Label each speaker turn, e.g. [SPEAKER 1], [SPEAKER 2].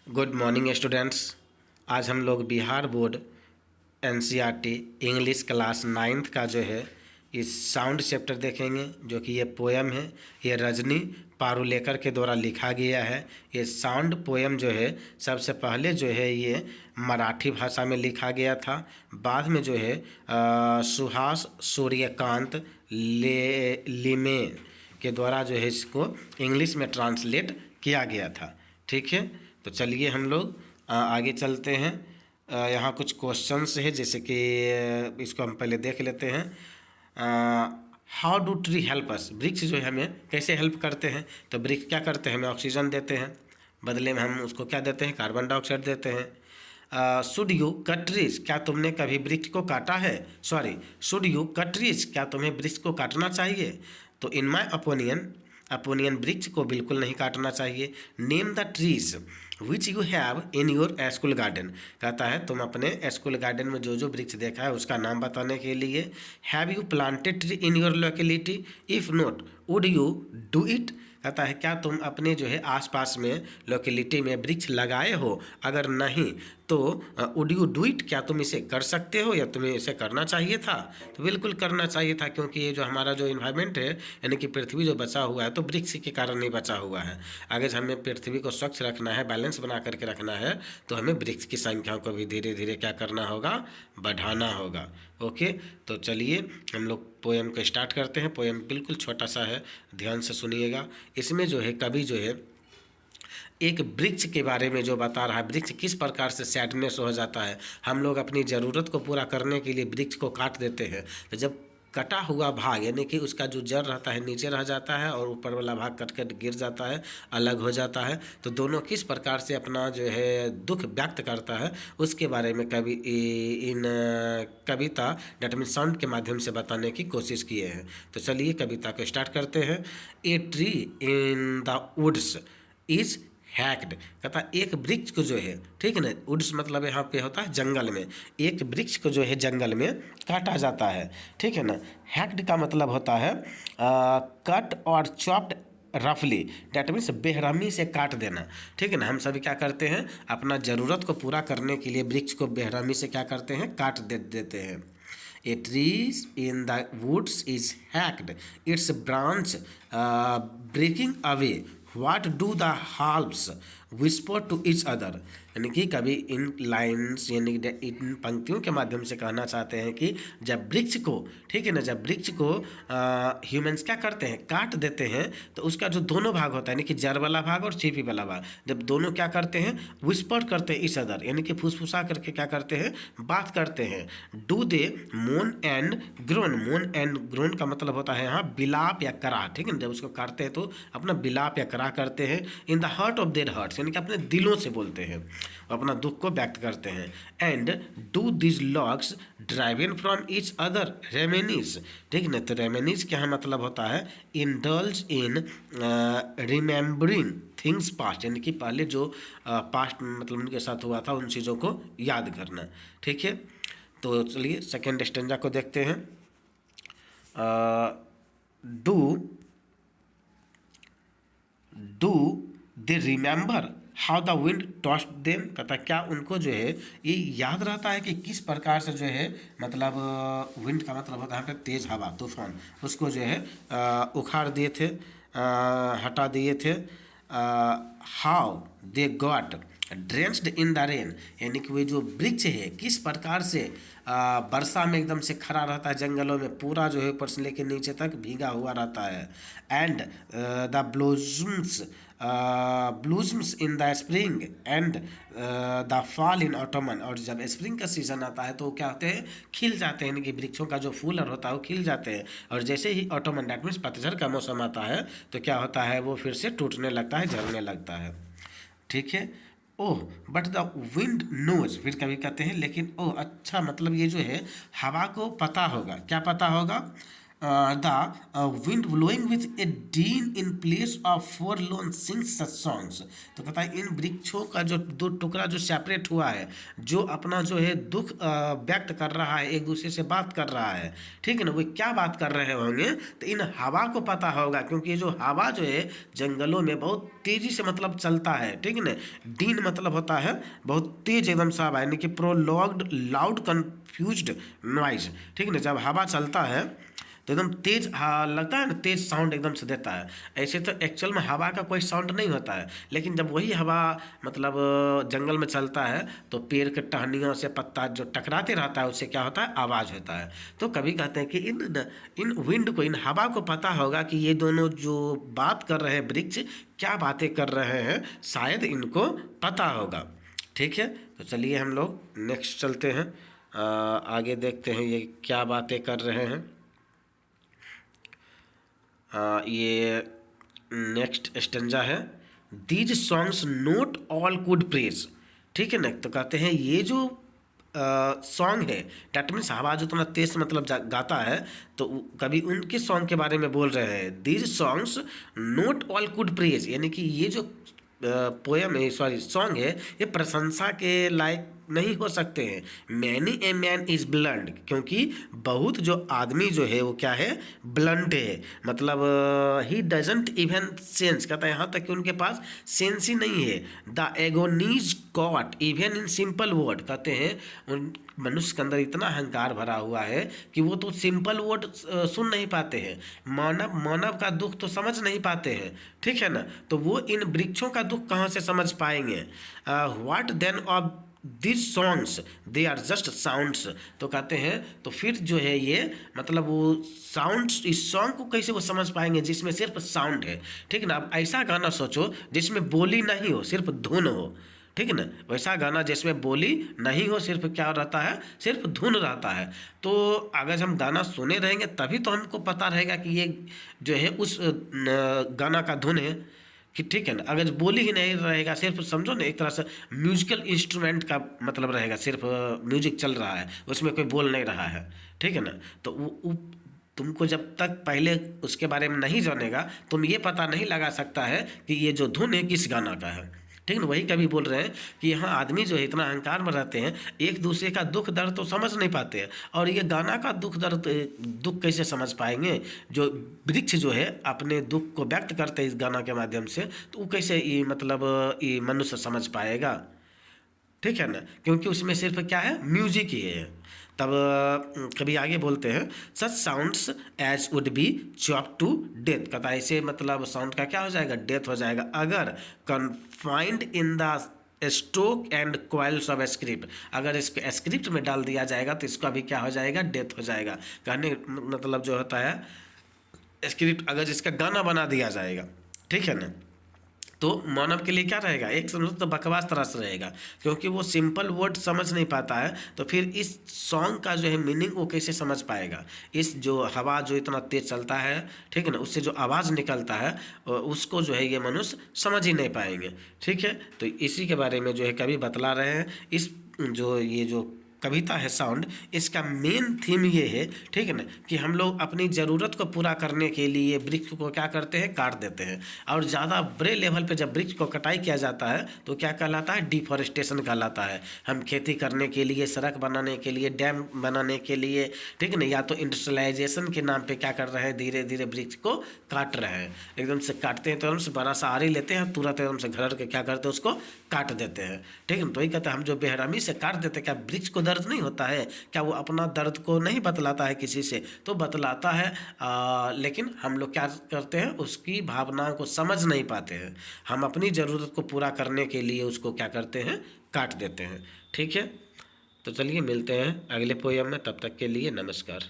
[SPEAKER 1] Good morning students. आज हम लोग Bihar board NCERT English class 9th का जो है इस साउंड चैप्टर देखेंगे, जो कि ये पोएम है। ये रजनी पारुलेकर के द्वारा लिखा गया है। ये साउंड पोएम जो है सबसे पहले जो है ये मराठी भाषा में लिखा गया था। बाद में जो है सुहास सूर्यकांत लिमे के द्वारा जो है इसको इंग्लिश में ट्रांसलेट किया गया था। ठीक है, तो चलिए हम लोग आगे चलते हैं। यहाँ कुछ क्वेश्चंस है, जैसे कि इसको हम पहले देख लेते हैं। How do tree help us? वृक्ष जो है हमें कैसे हेल्प करते हैं? तो वृक्ष क्या करते हैं? हमें ऑक्सीजन देते हैं, बदले में हम उसको क्या देते हैं? कार्बन डाइऑक्साइड देते हैं। Should you cut trees? क्या तुमने कभी वृक्ष को काटा है? Should you cut trees? क्या तुम्हें वृक्ष को काटना चाहिए? तो इन माई अपोनियन वृक्ष को बिल्कुल नहीं काटना चाहिए। Name the trees which you have in your school garden? कहता है तुम अपने स्कूल गार्डन में जो जो वृक्ष देखा है उसका नाम बताने के लिए। Have you planted tree in your locality? If not would you do it? कहता है क्या तुम अपने जो है आसपास में लोकेलिटी में वृक्ष लगाए हो? अगर नहीं तो वुड यू डू इट? क्या तुम इसे कर सकते हो या तुम्हें इसे करना चाहिए था? तो बिल्कुल करना चाहिए था, क्योंकि ये जो हमारा जो इन्वायरमेंट है यानी कि पृथ्वी जो बचा हुआ है तो वृक्ष के कारण नहीं बचा हुआ है। अगर हमें पृथ्वी को स्वच्छ रखना है, बैलेंस बना करके रखना है, तो हमें वृक्ष की संख्या को भी धीरे धीरे क्या करना होगा? बढ़ाना होगा। ओके, तो चलिए हम लोग पोएम को स्टार्ट करते हैं। पोएम बिल्कुल छोटा सा है, ध्यान से सुनिएगा। इसमें जो है कवि जो है एक वृक्ष के बारे में जो बता रहा है, वृक्ष किस प्रकार से सैडनेस हो जाता है। हम लोग अपनी ज़रूरत को पूरा करने के लिए वृक्ष को काट देते हैं, तो जब कटा हुआ भाग यानी कि उसका जो जड़ रहता है नीचे रह जाता है और ऊपर वाला भाग कट कर गिर जाता है, अलग हो जाता है, तो दोनों किस प्रकार से अपना जो है दुख व्यक्त करता है उसके बारे में कवि इन कविता डेट मीन साउंड के माध्यम से बताने की कोशिश किए हैं। तो चलिए कविता को स्टार्ट करते हैं। A tree in the woods is hacked. कहता एक वृक्ष को जो है, ठीक है ना, वुड्स मतलब यहाँ पे होता है जंगल में, एक वृक्ष को जो है जंगल में काटा जाता है। ठीक है ना। हैक्ड का मतलब होता है कट और चॉप्ड रफली, डैट मीन्स बेरहमी से काट देना। ठीक है ना। हम सभी क्या करते हैं? अपना ज़रूरत को पूरा करने के लिए वृक्ष को बेरहमी से क्या करते हैं? काट देते हैं। A tree in the woods is hacked, its branch breaking away. What do the halves whisper to each other? यानी कि कभी इन लाइन्स यानी इन पंक्तियों के माध्यम से कहना चाहते हैं कि जब वृक्ष को, ठीक है ना, जब वृक्ष को ह्यूमंस क्या करते हैं? काट देते हैं, तो उसका जो दोनों भाग होता है यानी कि जड़ वाला भाग और छिपी वाला भाग, जब दोनों क्या करते हैं? विस्पर करते हैं इस अदर, यानी कि फुसफुसा करके क्या करते हैं? बात करते हैं। डू दे मोन एंड ग्रोन? मोन एंड ग्रोन का मतलब होता है यहाँ बिलाप या कराह। ठीक है ना। जब उसको काटते हैं तो अपना बिलाप या कराह करते हैं। In the heart of their hearts यानी कि अपने दिलों से बोलते हैं, अपना दुख को व्यक्त करते हैं। And do this logs drive in from each other reminisce? ठीक है ना। तो रेमेनीज क्या मतलब होता है? Indulge in remembering things past, यानी कि पहले जो पास्ट मतलब उनके साथ हुआ था उन चीज़ों को याद करना। ठीक है, तो चलिए सेकेंड स्टेंजा को देखते हैं। Do they remember how the wind toast them? कहता क्या उनको जो है ये याद रहता है कि किस प्रकार से जो है मतलब विंड का मतलब होता है यहाँ पे तेज हवा, तूफान, उसको जो है उखाड़ दिए थे, हटा दिए थे। How they got drenched in the rain, यानी कि वे जो वृक्ष है किस प्रकार से वर्षा में एकदम से खड़ा रहता है, जंगलों में पूरा जो है ऊपर से लेकर नीचे तक भीगा हुआ रहता है। And the blooms in the spring and the fall in autumn, और जब स्प्रिंग का सीजन आता है तो क्या होते हैं? खिल जाते हैं, यानी कि वृक्षों का जो फूल होता है वो खिल जाते हैं। और जैसे ही ऑटोमन डैट मीन्स पतझड़ का मौसम आता है तो क्या होता है? वो फिर से टूटने लगता है, झड़ने लगता है। ठीक है। Oh but the wind knows, फिर कभी कहते हैं लेकिन ओह अच्छा मतलब ये जो है हवा को पता होगा। क्या पता होगा? The wind blowing with A dean in place of four loan sings such songs. तो कहता है इन वृक्षों का जो दो टुकड़ा जो सेपरेट हुआ है, जो अपना जो है दुख व्यक्त कर रहा है, एक दूसरे से बात कर रहा है, ठीक है ना, वो क्या बात कर रहे होंगे, तो इन हवा को पता होगा, क्योंकि ये जो हवा जो है जंगलों में बहुत तेजी से मतलब चलता है, ठीक है ना। डीन मतलब होता है बहुत तेज एकदम सा हवा, यानी कि प्रोलॉन्ग्ड लाउड कन्फ्यूज्ड नॉइज, ठीक है ना। जब हवा चलता है तो एकदम तेज लगता है ना, तेज साउंड एकदम से देता है। ऐसे तो एक्चुअल में हवा का कोई साउंड नहीं होता है, लेकिन जब वही हवा मतलब जंगल में चलता है तो पेड़ के टहनियों से पत्ता जो टकराते रहता है उससे क्या होता है, आवाज़ होता है। तो कभी कहते हैं कि इन विंड को, इन हवा को पता होगा कि ये दोनों जो बात कर रहे हैं वृक्ष क्या बातें कर रहे हैं, शायद इनको पता होगा, ठीक है। तो चलिए हम लोग नेक्स्ट चलते हैं, आगे देखते हैं ये क्या बातें कर रहे हैं। ये नेक्स्ट स्टेंजा है, these songs note all good praise, ठीक है ना। तो कहते हैं ये जो सॉन्ग है, डैट मीन्स आवाज़ उतना तेज मतलब गाता है, तो कभी उनके सॉन्ग के बारे में बोल रहे हैं। These songs note all good praise, यानी कि ये जो पोएम है, सॉरी सॉन्ग है, ये प्रशंसा के लायक नहीं हो सकते हैं। Many a man is blunt, क्योंकि बहुत जो आदमी जो है वो क्या है, ब्लंट है, मतलब ही डजंट इवन सेंस, कहता है यहाँ तक कि उनके पास सेंस ही नहीं है। The agonies got even in simple word, कहते हैं उन मनुष्य के अंदर इतना अहंकार भरा हुआ है कि वो तो सिंपल वर्ड सुन नहीं पाते हैं, मानव का दुख तो समझ नहीं पाते हैं, ठीक है ना। तो वो इन वृक्षों का दुख कहाँ से समझ पाएंगे। What then of this songs they are just sounds, तो कहते हैं तो फिर जो है ये मतलब वो साउंड्स, इस सॉन्ग को कैसे वो समझ पाएंगे जिसमें सिर्फ साउंड है, ठीक है ना। अब ऐसा गाना सोचो जिसमें बोली नहीं हो, सिर्फ धुन हो, ठीक है ना। वैसा गाना जिसमें बोली नहीं हो, सिर्फ क्या रहता है, सिर्फ धुन रहता है। तो अगर हम गाना सुने रहेंगे तभी तो हमको पता रहेगा कि ये जो है उस गाना का धुन है कि, ठीक है ना। अगर बोली ही नहीं रहेगा, सिर्फ समझो ना एक तरह से म्यूजिकल इंस्ट्रूमेंट का मतलब रहेगा, सिर्फ म्यूजिक चल रहा है, उसमें कोई बोल नहीं रहा है, ठीक है ना। तो वो तुमको जब तक पहले उसके बारे में नहीं जानेगा, तुम ये पता नहीं लगा सकता है कि ये जो धुन है किस गाना का है, ठीक है ना। वही कभी बोल रहे हैं कि यहाँ आदमी जो है इतना अहंकार में रहते हैं, एक दूसरे का दुख दर्द तो समझ नहीं पाते हैं, और ये गाना का दुख कैसे समझ पाएंगे। जो वृक्ष जो है अपने दुख को व्यक्त करते हैं इस गाना के माध्यम से, तो वो कैसे ये मतलब ये मनुष्य समझ पाएगा, ठीक है ना, क्योंकि उसमें सिर्फ क्या है, म्यूजिक ही है। तब कभी आगे बोलते हैं, such sounds as would be chop to death, कहता है ऐसे मतलब साउंड का क्या हो जाएगा, डेथ हो जाएगा, अगर confined in the stoke and coils of script, अगर इसको स्क्रिप्ट में डाल दिया जाएगा तो इसका भी क्या हो जाएगा, डेथ हो जाएगा। कहने मतलब जो होता है स्क्रिप्ट अगर इसका गाना बना दिया जाएगा, ठीक है ना, तो मानव के लिए क्या रहेगा, एक समझो तो बकवास तरह से रहेगा, क्योंकि वो सिंपल वर्ड समझ नहीं पाता है। तो फिर इस सॉन्ग का जो है मीनिंग वो कैसे समझ पाएगा। इस जो हवा जो इतना तेज चलता है, ठीक है ना, उससे जो आवाज़ निकलता है उसको जो है ये मनुष्य समझ ही नहीं पाएंगे, ठीक है। तो इसी के बारे में जो है कवि बतला रहे हैं। इस जो ये जो कविता है साउंड, इसका मेन थीम ये है, ठीक है ना, कि हम लोग अपनी ज़रूरत को पूरा करने के लिए वृक्ष को क्या करते हैं, काट देते हैं। और ज़्यादा बड़े लेवल पे जब वृक्ष को कटाई किया जाता है तो क्या कहलाता है, डिफॉरेस्टेशन कहलाता है। हम खेती करने के लिए, सड़क बनाने के लिए, डैम बनाने के लिए, ठीक है ना, या तो इंडस्ट्रियलाइजेशन के नाम पर क्या कर रहे हैं, धीरे धीरे वृक्ष को काट रहे हैं। एकदम से काटते हैं तो एकदम से बड़ा सा आरी लेते हैं, तुरंत एकदम से घर के क्या करते हैं, उसको काट देते हैं, ठीक है ना। तो वही कहते हैं हम जो बेरहमी से काट देते हैं, क्या वृक्ष को दर्द नहीं होता है, क्या वो अपना दर्द को नहीं बतलाता है किसी से, तो बतलाता है, लेकिन हम लोग क्या करते हैं, उसकी भावनाओं को समझ नहीं पाते हैं। हम अपनी ज़रूरत को पूरा करने के लिए उसको क्या करते हैं, काट देते हैं, ठीक है। तो चलिए मिलते हैं अगले पोएम में, तब तक के लिए नमस्कार।